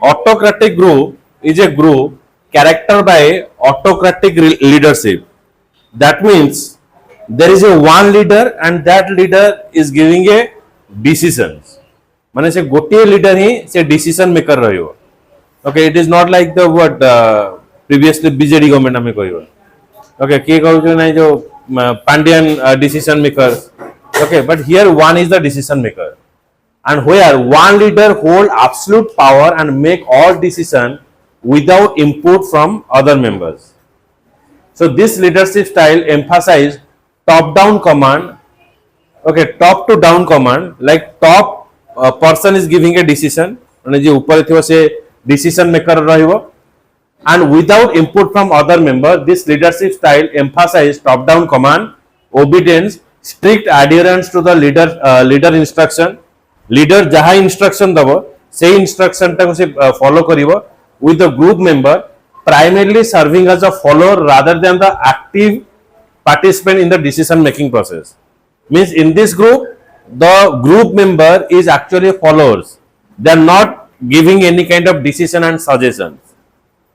Autocratic group is a group characterized by autocratic leadership. That means there is a one leader and that leader is giving a decisions. माने से गोटे leader ही से decision maker रहियो. Okay, it is not like the what previously BJD government हमें कहियो. Okay, किए कहूँ नहीं जो Pandian decision makers. Okay, but here one is the decision maker, and where one leader hold absolute power and make all decision without input from other members. So this leadership style emphasize top down command. Okay, top to down command, like top person is giving a decision and जे ऊपर थियो से decision maker रहिबो, and without input from other member. This leadership style emphasize top down command, obedience, strict adherence to the leader instruction. Leader जहाँ instruction दबो से instruction टाको से follow करिवो, with the group member primarily serving as a follower rather than the active participant in the decision making process. Means in this group the group member is actually followers. They are not giving any kind of decision and suggestions.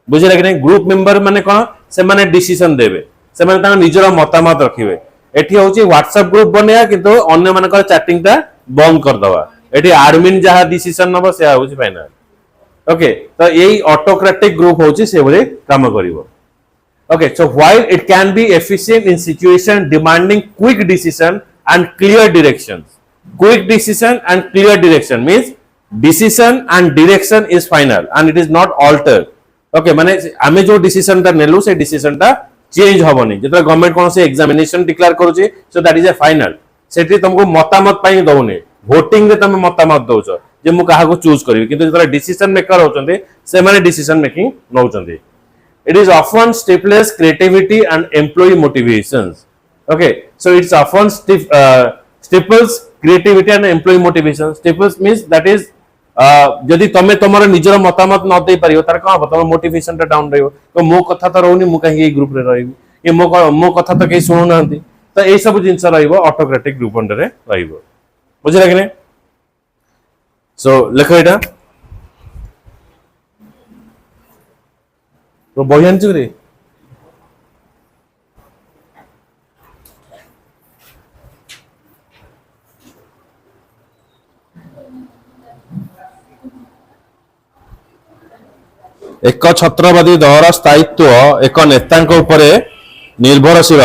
बुझे कि नहीं. Group member माने कौन से माने decision देबे, से माने तांग निजरा मतामत रखिबे. एठी होची व्हाट्सएप ग्रुप बनेया किंतु अन्य मानकर चैटिंग ता बंद कर दवा. एठी एडमिन जहा डिसीजन नबो से होची फाइनल. ओके, तो यही ऑटोक्रेटिक ग्रुप होची से बोले काम करिवो. Okay, so while it can be efficient in situation demanding quick decision and clear directions. Quick decision and clear direction means decision and direction is final and it is not altered. Okay, माने आमे जो decision ता नेलु से decision ता change होबनी. जेतरा government कोन से examination declare करूची, so that is a final. सेठी तुमको मतामत पाई दउनी. वोटिंग रे तुम मतामत दउछ जे मु काहा को चूज करिवि, किंतु जेतरा डिसीजन मेकर होचंदे से माने डिसीजन मेकिंग नउचंदे. It is often stifles creativity and employee motivations. Okay, so it's often stifles creativity and employee motivation. Stifles means that is जदि तमे तमरो निजर मतामत न दे परियो तार का तम मोटिवेशन टा डाउन रहियो. तो मो कथा तो रहउनी, मु कहि ए ग्रुप रे रहिबी, ए मो कथा तो कहि सुनु नांती. तो ए सब जिंस रहिबो ऑटोक्रेटिक ग्रुप अंडर रे रहिबो. बुझिला कि नै. सो लेखो एटा तो बही आनछु रे. एक छत्रवादी दलर स्थायित्व एक नेतांक उपरे निर्भरशील.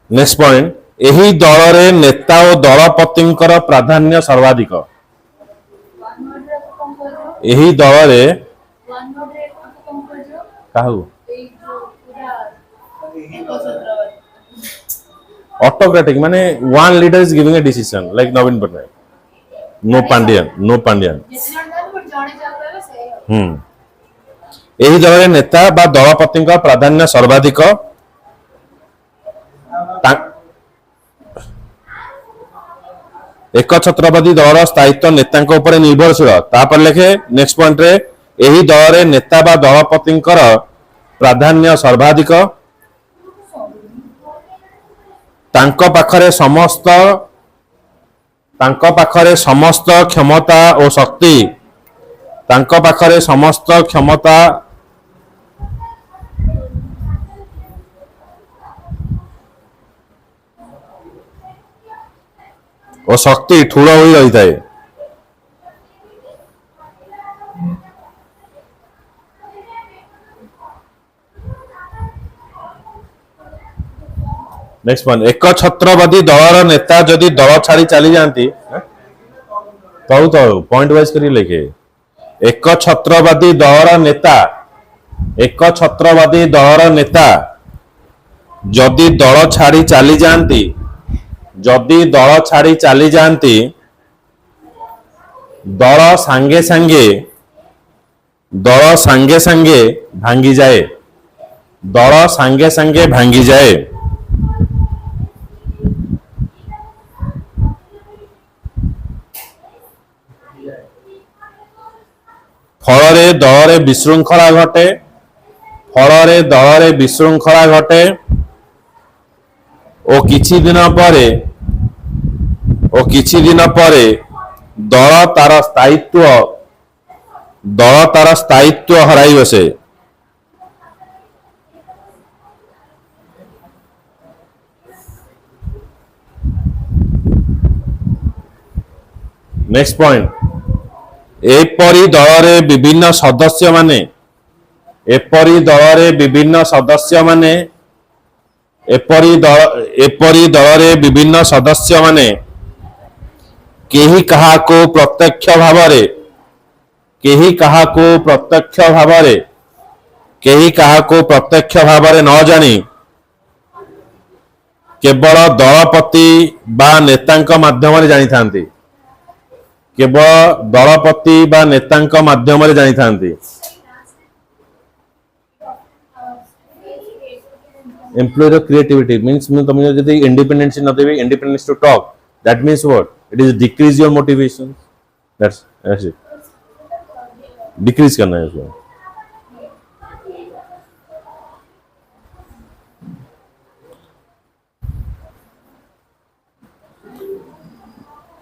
नेक्स्ट पॉइंट, एही दल रे नेता और दलपतिंकर प्राधान्य सर्वाधिक. एही दल रे काहू ऑटोक्रेटिक माने one leader is giving a decision like Naveen Patnaik. No Pandian. एही दल रे नेता बा दलपतिंकर प्राधान्य सर्वाधिक. एक छत्रवादी दलर स्थायित्व नेतांक उपरे निर्भरशील. तापर लेखे नेक्स्ट पॉइंट रे, एही दल रे नेता बा दलपतिंकर प्राधान्य सर्वाधिक. तांको पाखरे समस्त क्षमता और शक्ति. तांको पाखरे समस्त क्षमता और शक्ति ठूल हो रही थाए. नेक्स्ट पॉइंट, एक छत्रवादी दलर नेता जदि दल छाड़ी चली जाती तो पॉइंट वाइज करी लिखे. एक छत्रवादी दलर नेता जदि दल छाड़ी चली जाती दल सांगे सांगे भांगी जाए. फलरे दलरे विशृंखला घटे ଓ କିଛି ଦିନ ପରେ ଓ କିଛି ଦିନ ପରେ ଦଳ ତାର ସ୍ଥାୟିତ୍ୱ ଦଳ ତାର ସ୍ଥାୟିତ୍ୱ ହରାଇ ବସେ। नेक्स्ट पॉइंट एपरी दलरे विभिन्न सदस्य माने एपरी दलरे विभिन्न सदस्य माने एपरी दलरे विभिन्न सदस्य माने केही काहाको प्रत्यक्ष भावरे केही काहाको प्रत्यक्ष भावरे केही काहाको प्रत्यक्ष भावरे न जानी केवल दलपति बा नेतांक माध्यम जानी थांती केवल दलपति बा नेतांक माध्यम जानी थांती। Employ the creativity means तुम यदि independence न देवी independence to talk that means what it is decrease your motivation that's it decrease करना है इसको।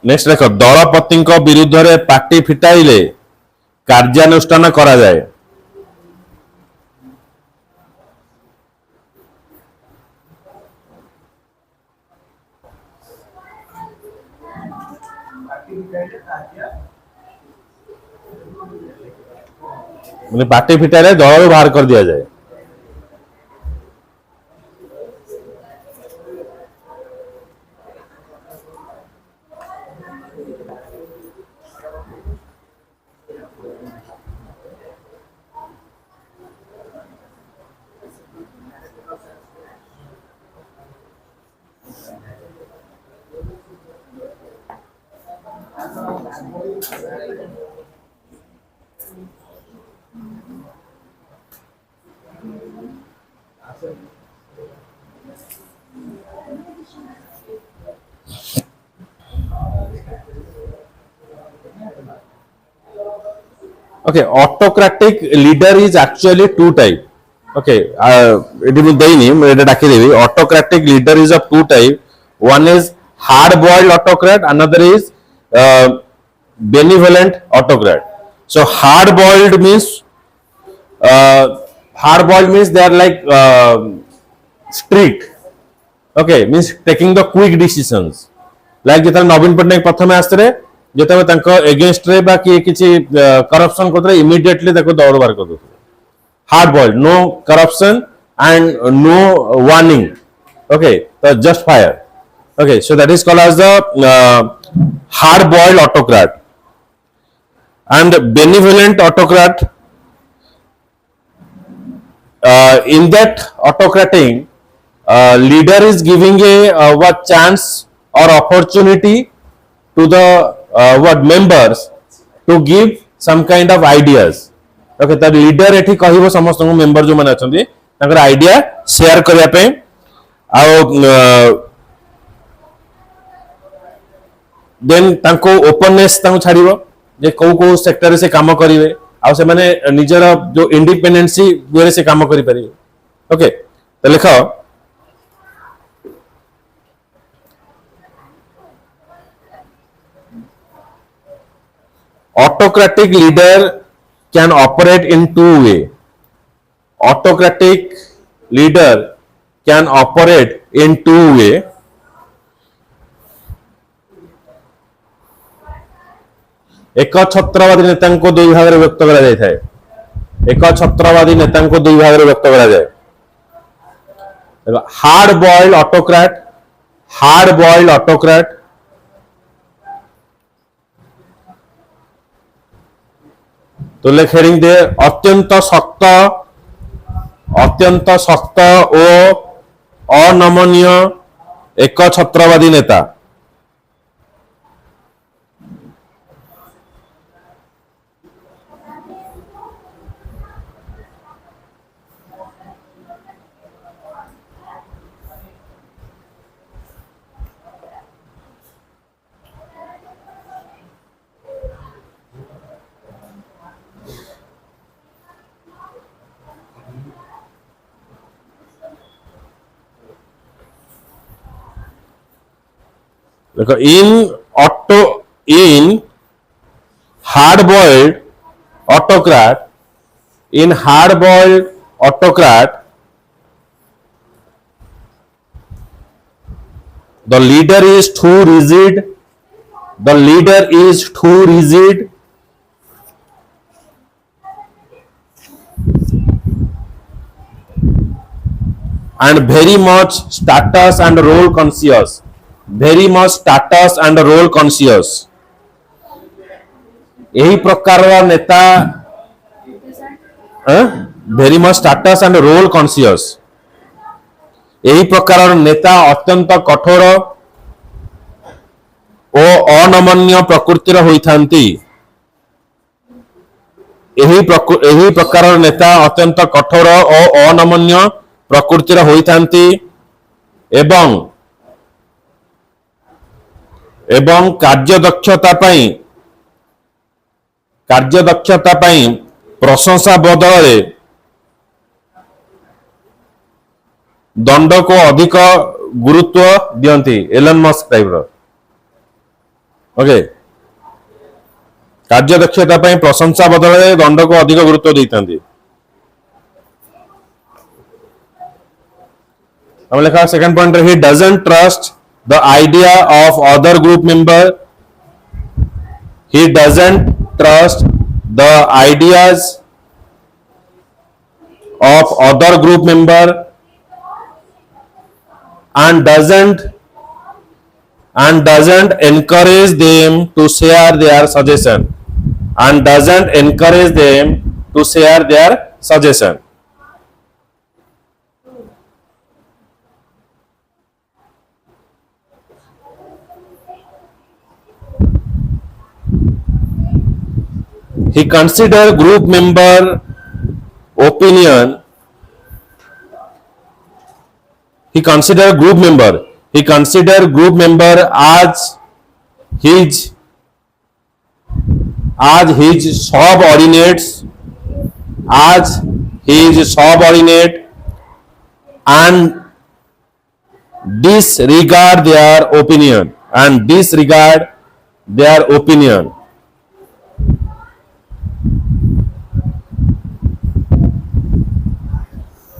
नेक्स्ट देखो दलपति विरुद्ध रे पार्टी फिटाइले कार्यानुष्ठान करा जाए। मैंने पार्टी फिटाइले दल बाहर कर दिया जाए। Okay, autocratic leader is actually two type. Okay, it will autocratic leader is of two type. One is hard boiled autocrat, another is benevolent autocrat. So hard boiled means they are like strict. Okay, means taking the quick decisions. Like जितना नवीन पटनायक प्रथम आसते जिते तांको against रे बा किछि corruption करते immediately ताको दौड़ बार कर दो। Hard boiled no corruption and no warning. Okay तो just fire. Okay so that is called as the hard boiled autocrat and benevolent autocrat. In that autocrating leader is giving a what chance or opportunity to the what members to give some kind of ideas. Okay, the leader एठी कहिबो समस्त member जो माने अछंती ताकर idea share करिया पे then तांको openness तांको छाड़िबो जे को sector से काम करिवे आ से माने निजर जो इंडिपेंडेंसी वे से काम करि परिबे। ओके तो लिखो autocratic leader can operate in two way. Autocratic leader can operate in two way. एक छत्रवादी नेता को दुई भाग में व्यक्त करा जाए। एक छत्रवादी नेता को दुई भाग में व्यक्त करा जाए। हार्ड बॉइल्ड ऑटोक्रेट तो लेखरिंग दे अत्यंत शक्त और अनमनीय एक छत्रवादी नेता। देखो in hard boiled autocrat, in hard boiled autocrat, the leader is too rigid, the leader is too rigid, and very much status and role conscious, very much status and role conscious. यही प्रकार नेता very much status and role conscious, यही प्रकार नेता अत्यंत कठोर ओ अनमन्य प्रकृतिर होइथांती, यही प्रकार नेता अत्यंत कठोर ओ अनमन्य प्रकृतिर होइथांती एवं कार्यदक्षता पाई प्रशंसा बदले दंड को अधिक गुरुत्व दियंती, एलन मस्क टाइप रो। ओके, कार्यदक्षता पाई प्रशंसा बदले दंड को अधिक गुरुत्व देइथांती। हम लिखा second point, he doesn't trust the idea of other group member, he doesn't trust the ideas of other group member and doesn't encourage them to share their suggestion, and doesn't encourage them to share their suggestion. He consider group member opinion. He consider group member as his subordinates, and disregard their opinion.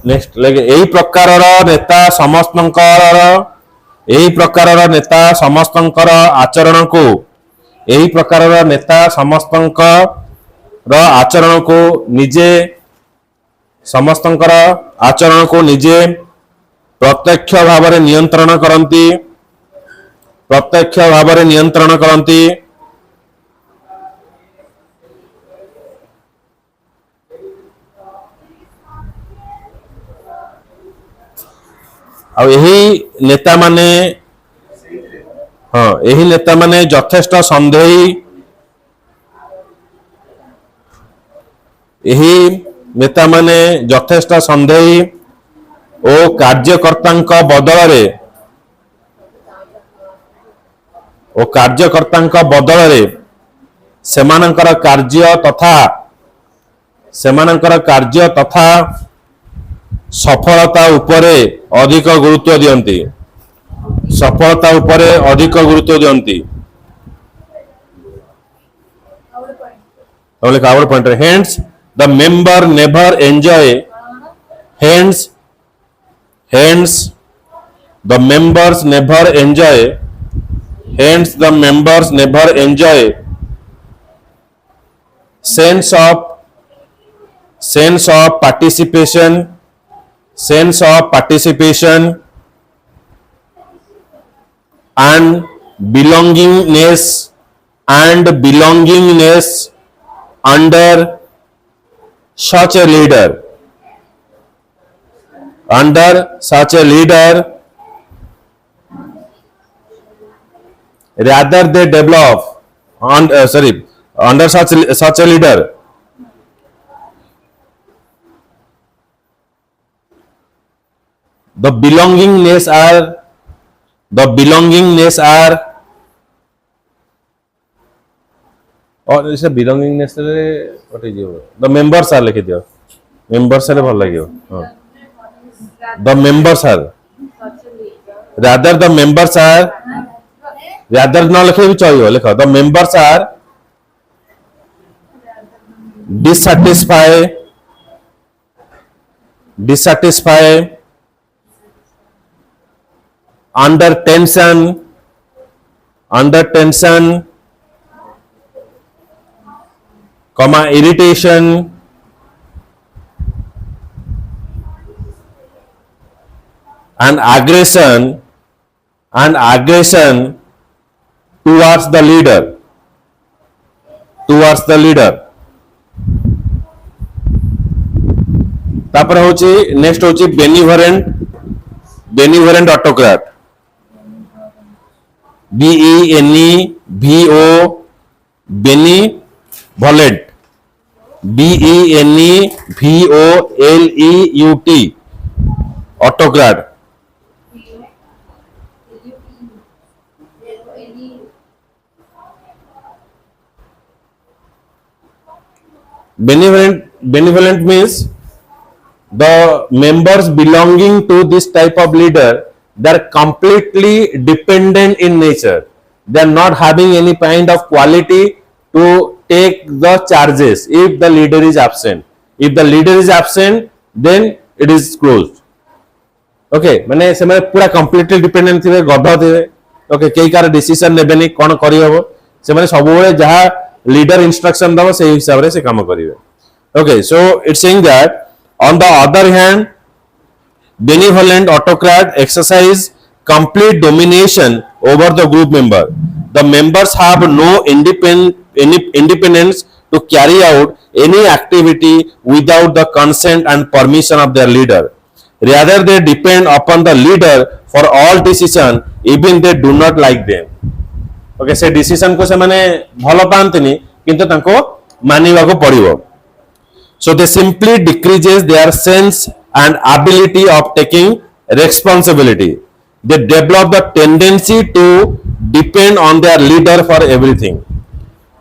Next लगे यही प्रकार नेता समस्तंकर आचरण को, यही प्रकार नेता समस्तंकर आचरण को निजे प्रत्यक्ष भाव में नियंत्रण करती, यही नेता माने यथेष्ट संदेही, ओ कार्यकर्ता बदल सेमानंकर कार्य तथा सफलता उपरे अधिक गुरुत्व दियंती, our point, hence the member never enjoy, the members never enjoy sense of participation and belongingness under such a leader, rather they develop under such a leader the belongingness और इसे belongingness what is you the members are लिख दियो, members are भल लगियो, the members are, rather the members are rather न लिखे भी चलिए लिखो the members are dissatisfied under tension comma irritation and aggression towards the leader तापर होची नेक्स्ट होची benevolent autocrat BENEVO benevolent BENEVOLEUT autocrat benevolent means the members belonging to this type of leader, they are completely dependent in nature. They are not having any kind of quality to take the charges if the leader is absent. If the leader is absent, then it is closed. Okay, माने से माने पूरा completely dependent थिबे गध थिबे. Okay, केई car decision नेबेनी कोन करि हबो से माने सब बेले जहा लीडर इंस्ट्रक्शन दबो से हिसाब रे से काम करिवे. Okay, so it's saying that on the other hand, benevolent autocrat exercise complete domination over the group member. The members have no independence to carry out any activity without the consent and permission of their leader. Rather, they depend upon the leader for all decision, even they do not like them. Okay, से decision को से माने भलो पांतनी किंतु तांको मानिवा को पड़िवो. So they simply decreases their sense and ability of taking responsibility. They develop the tendency to depend on their leader for everything.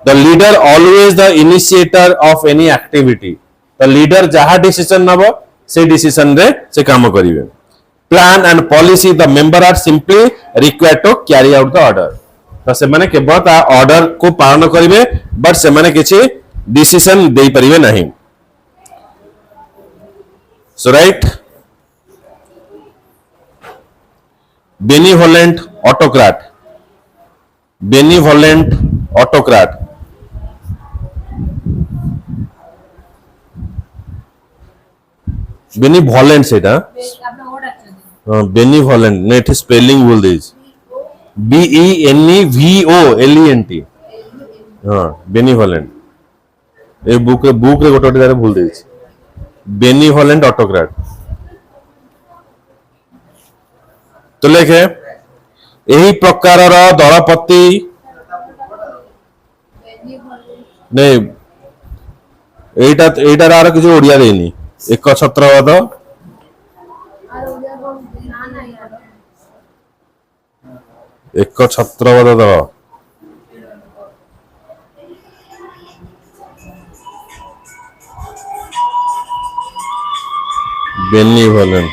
The leader always the initiator of any activity. The leader jaha decision nabo se decision re se kaam karibe. Plan and policy the member are simply required to carry out the order. तो से माने केवल ता order को पालन करिवे but से माने किछि decision देई परिवे नहीं. So right, benevolent autocrat. Benevolent सेटा. Benevolent. नेट स्पेलिंग बोल दीजिए. BENEVOLENT. हाँ, benevolent. ये बुक रे गोटे दारे भूल दीजिए. Benevolent autocrat. तो लेखे यही प्रकार दलपति नहीं एटार किसी ओडिया देनी एक छत्रवाद दल benevolent.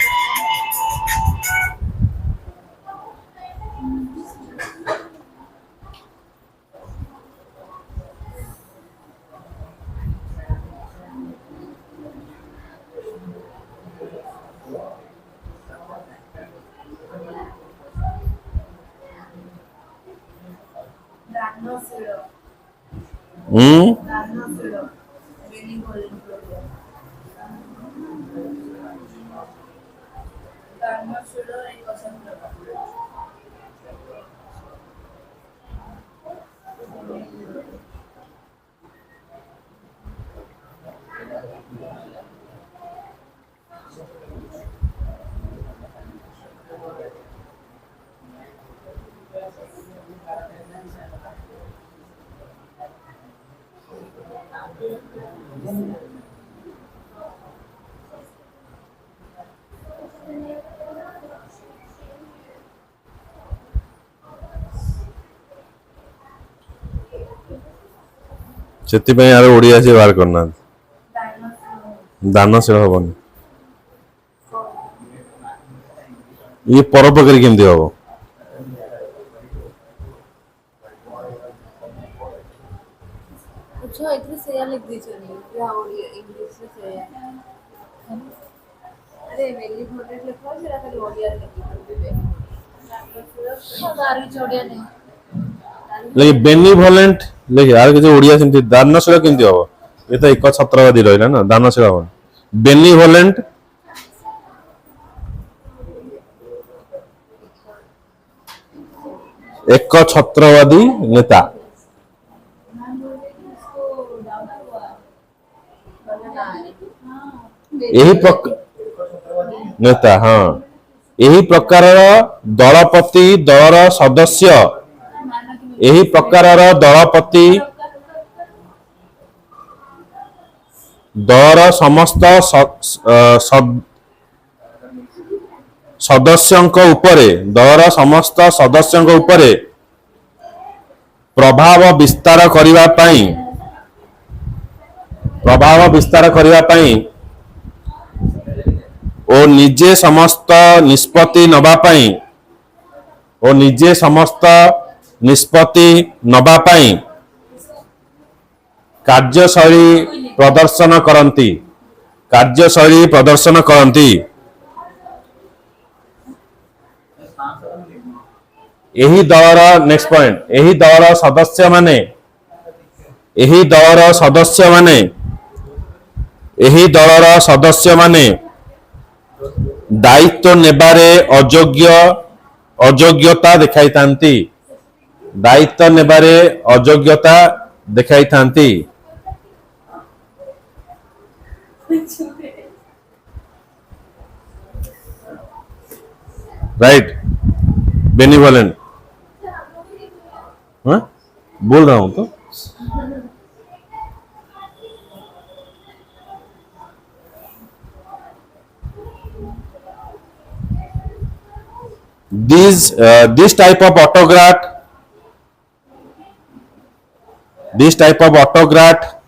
ସେଥିପାଇଁ ଆର ଓଡ଼ିଆ ସେ ବାହାର କରିନାହାନ୍ତି. ଦାନଶୀଳ ହବନି. ଇଏ ପରୋପକାରୀ କେମିତି ହବ? जो इतने सेया लिख दीजिए नहीं या और ये इंग्लिश से सेया अरे मेरी फोटो लिखवा जरा खाली ओडिया लिख दीजिए हाँ दारू जोड़िया नहीं लेकिन बेनिभोलेंट लेकिन यार किसी ओडिया सेमती दानशील केमती हम ये तो एक छत्रवादी रहा ना दानशील हम बेनिभोलेंट एक छत्रवादी नेता यही नेता हाँ यही प्रकार दलपति दलर सदस्य यही प्रकार दलपति दलर समस्त सदस्यंक उपरे दलर समस्त सदस्यंक उपरे प्रभाव विस्तार करिवा पई ओ निजे समस्त निष्पत्ति नबा पई ओ निजे समस्त निष्पत्ति नबा पई कार्यशैली प्रदर्शन करती यही दलर नेक्स्ट पॉइंट यही दलर सदस्य माने दायित्व नेबारे अयोग्यता देखाई थांती राइट बेनिवोलेंट हाँ बोल रहा हूं तो this type of autocrat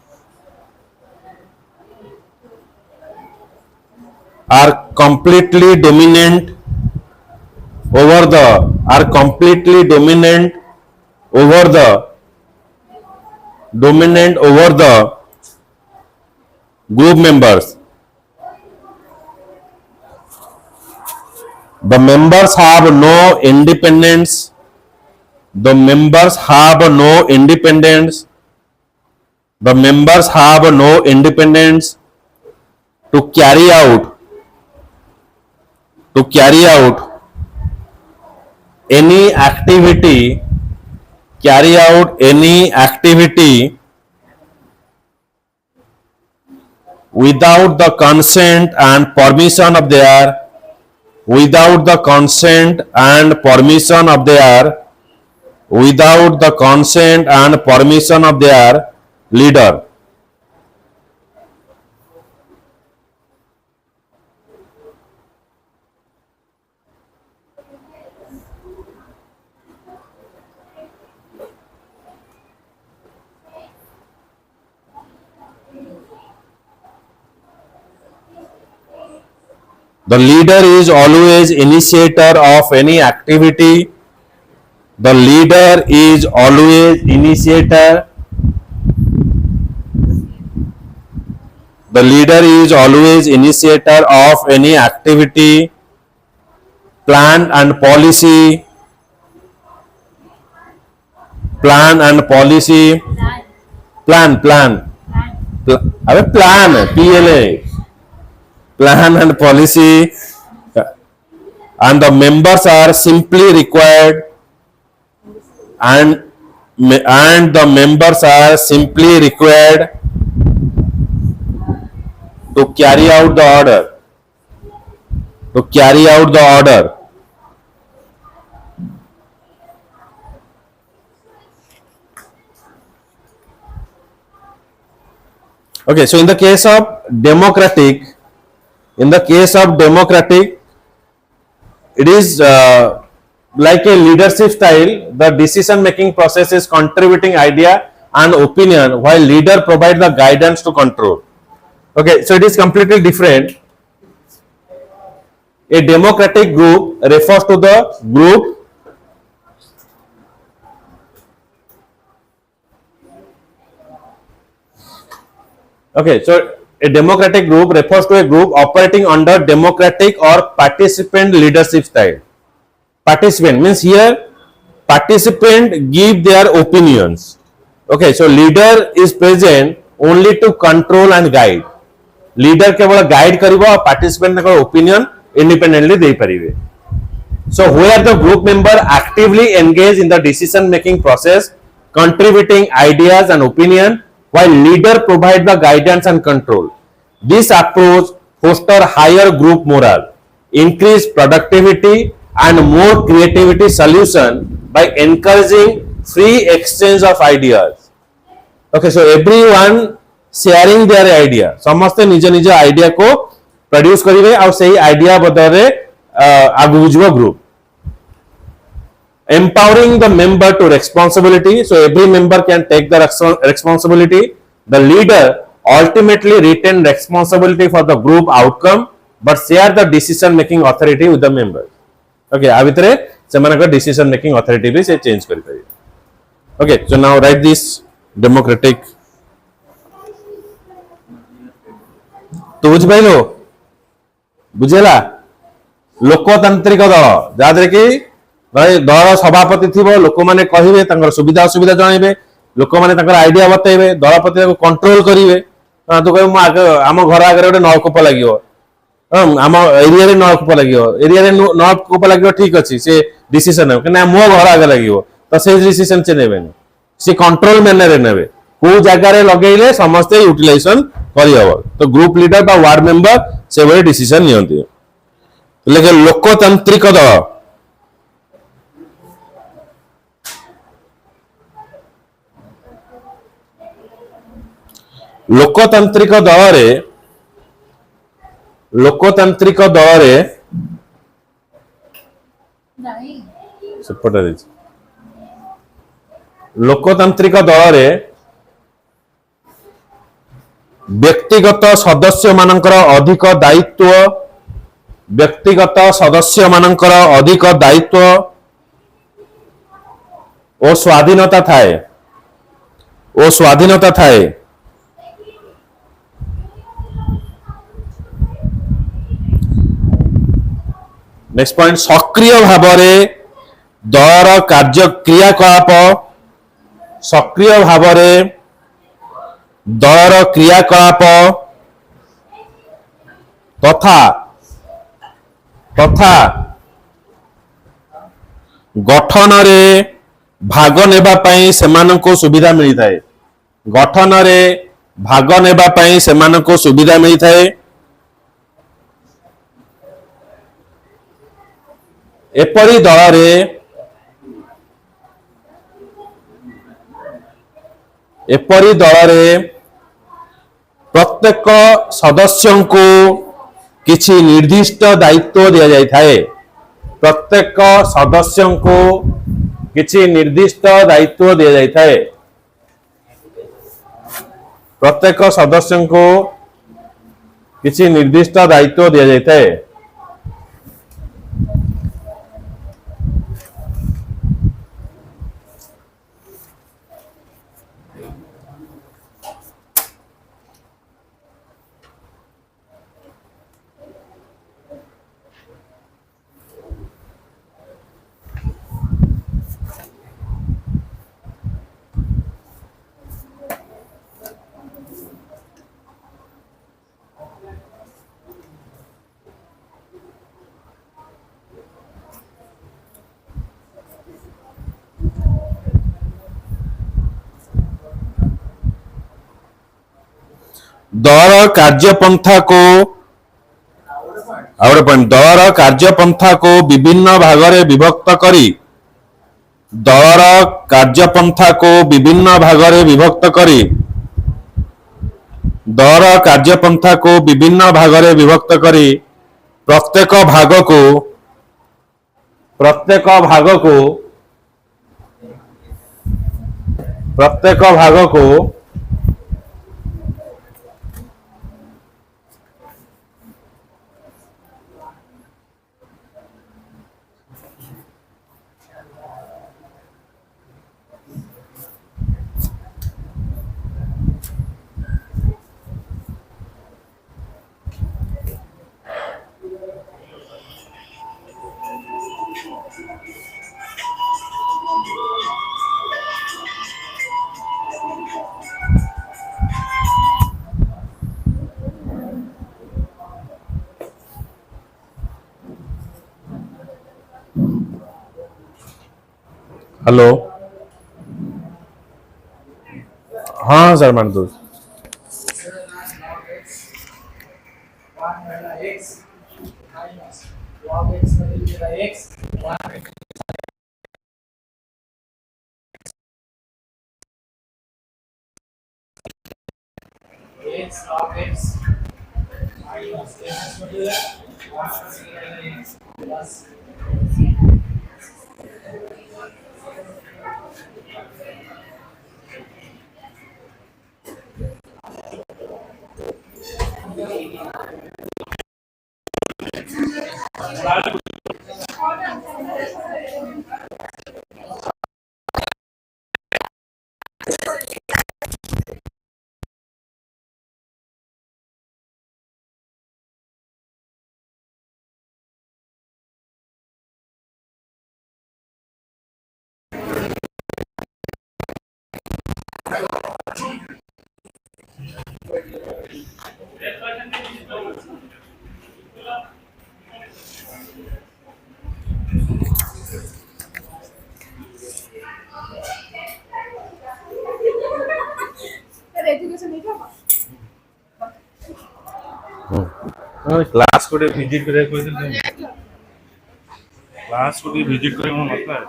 are completely dominant over the group members. The members have no independence. The members have no independence to carry out any activity without the consent and permission of their leader. The leader is always initiator of any activity. The leader is always initiator. The leader is always initiator of any activity, plan and policy. Plan and policy. Plan. अबे plan PLA. Plan and policy, and the members are simply required to carry out the order. Okay, so in the case of democratic, it is like a leadership style. The decision making process is contributing idea and opinion, while leader provide the guidance to control. Okay, so it is completely different. A democratic group refers to the group Okay, so a democratic group refers to a group operating under democratic or participant leadership style. Participant means here participant give their opinions. Okay, so leader is present only to control and guide. Leader केवल guide करिवो, participant का opinion independently they परिवे. So where the group member actively engage in the decision making process, contributing ideas and opinion, while leader provide the guidance and control. This approach foster higher group morale, increase productivity and more creativity solution by encouraging free exchange of ideas. Okay, so everyone sharing their idea. समस्ते निज निज idea को produce करिवे और सही idea बदले आगु बुझिबो group. Empowering the member to responsibility, so every member can take the responsibility. The leader ultimately retain responsibility for the group outcome but share the decision making authority with the members. Okay, आ भितरे सेमानक decision making authority भी से change करि परिबे. Okay, so now write this democratic. तो बुझ pilo, बुझेला लोकतांत्रिक दल जादरे कि भाई दल सभापति थी लोक मैंने कहे सुविधा असुविधा जनइबे लोक मैंने आइडिया बतेबे दलपति कंट्रोल करेंगे. तो कह आम घर आगे गोटे नलकूप लगे आम एरिया नलकूप लगे एरिया नलकूप लगे ठीक अच्छे से डिसीजन ना मो घर आगे लगे तो से डिसीजन से ने सी कंट्रोल मैनर ने कौ जगार लगे समस्ते यूटिलाइजेशन करहब. तो ग्रुप लीडर बा वार्ड मेंबर से भाई डिसीजन नियंती. लोकतांत्रिक दल लोकतांत्रिक दल रे नहीं सेपटे लोकतांत्रिक दल रे व्यक्तिगत सदस्य मानकर अधिक दायित्व व्यक्तिगत सदस्य मानकर अधिक दायित्व और स्वाधीनता थाए. नेक्स्ट पॉइंट सक्रिय भाव में दलर कार्य क्रियाकलाप सक्रिय भाव में दलर क्रियाकलाप तथा तथा गठन रे भाग नेबा पई सेमानको सुविधा मिली थाए. गठन रे भाग नेबा पई सेमानको सुविधा मिली थाए. एपरी दल रे प्रत्येक सदस्य को किसी निर्दिष्ट दायित्व दि जाई थाए. प्रत्येक सदस्य को किसी निर्दिष्ट दायित्व दि जाई थाए. प्रत्येक सदस्य को किसी निर्दिष्ट दायित्व दि जाई थाए. दलर कार्यपंथा को विभिन्न भाग में विभक्त करी दलर कार्यपंथा को विभिन्न भाग में विभक्त करी दलर कार्यपंथा को विभिन्न भाग में विभक्त करी प्रत्येक भाग को हेलो, हाँ सर मान दो। तर एजुकेशन नहीं क्या क्लास को विजिट करे कोई क्लास को विजिट करे मतलब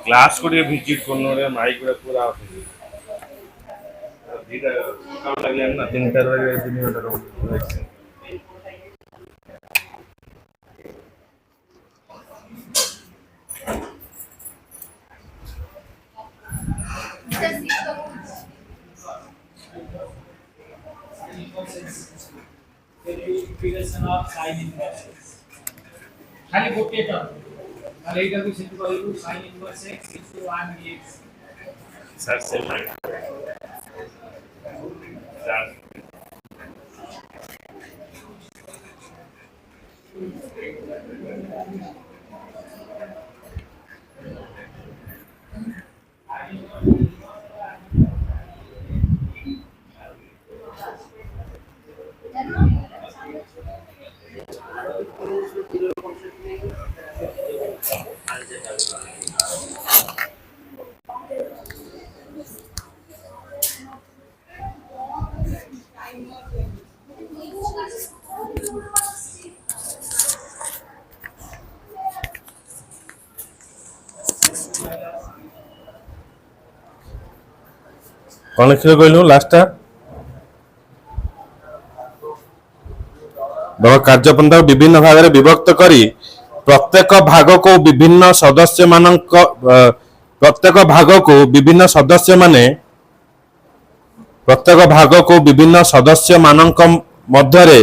क्लास को विजिट करने माइक पूरा दीटा काम लगे ना 3 घंटा integration of sin inverse खाली गोटे टर्म और एटा को सिद्ध करिलु sin inverse x into 1 dx sir से कौन लिखिले कहलु लास्टटा दल कार्यपंथा विभिन्न भाग में विभक्त करी प्रत्येक भाग को विभिन्न सदस्य मानक प्रत्येक भाग को विभिन्न सदस्य माने प्रत्येक भाग को विभिन्न सदस्य मानक मध्यरे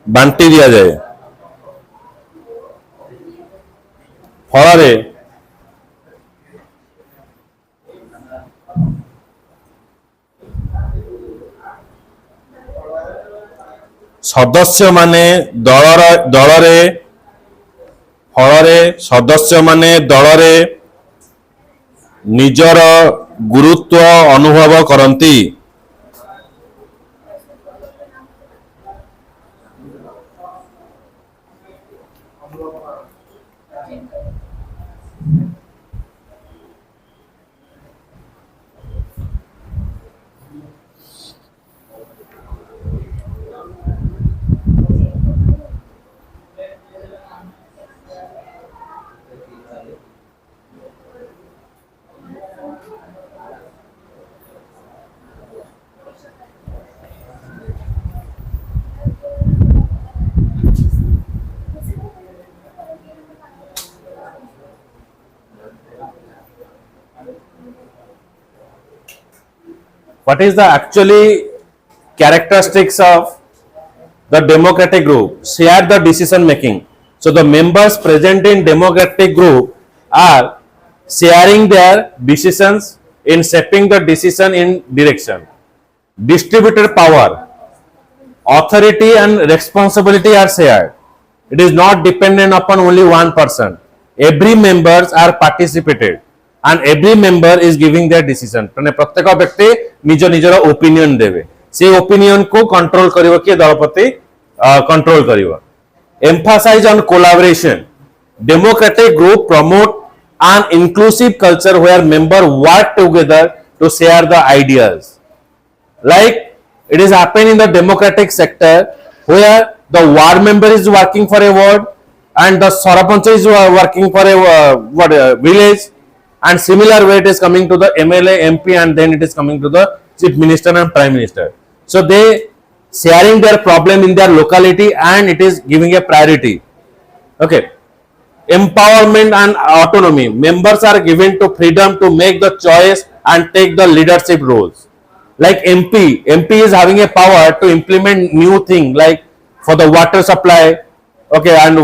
बांटी दिया जाए फल सदस्य माने दलरे फल सदस्य माने दलरे निजर गुरुत्व अनुभव करती What is the actually characteristics of the democratic group? Share the decision making. So the members present in democratic group are sharing their decisions in shaping the decision in direction. Distributed power, authority and responsibility are shared. It is not dependent upon only one person. Every members are participated and every member is giving their decision. माने प्रत्येक व्यक्ति निज निजर opinion देवे से opinion को control करिवो कि दलपति control करिवो emphasize on collaboration. Democratic group promote an inclusive culture where members work together to share the ideas. Like it is happening in the democratic sector where the ward member is working for a ward and the Sarpanch is working for a village, and similar way it is coming to the MLA, MP, and then it is coming to the chief minister and prime minister. So they sharing their problem in their locality and it is giving a priority. Okay. Empowerment and autonomy. Members are given to freedom to make the choice and take the leadership roles. Like MP is having a power to implement new thing like for the water supply, okay, and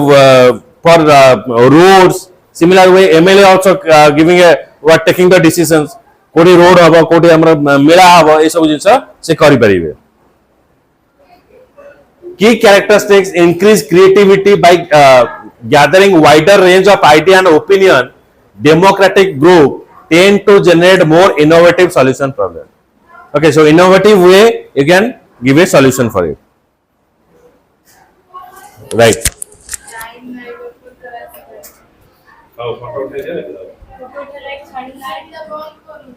for roads. Similar way MLA also giving a taking the decisions. कोटी road हबो कोटी हमर मेला हबो ए सब जिंस से करि परिबे. Key characteristics increase creativity by gathering wider range of idea and opinion. Democratic group tend to generate more innovative solution problem. Okay, so innovative way you can give a solution for it. Right. Line में बिल्कुल करायचं. Oh, photo photo like छाडी light ला ball करून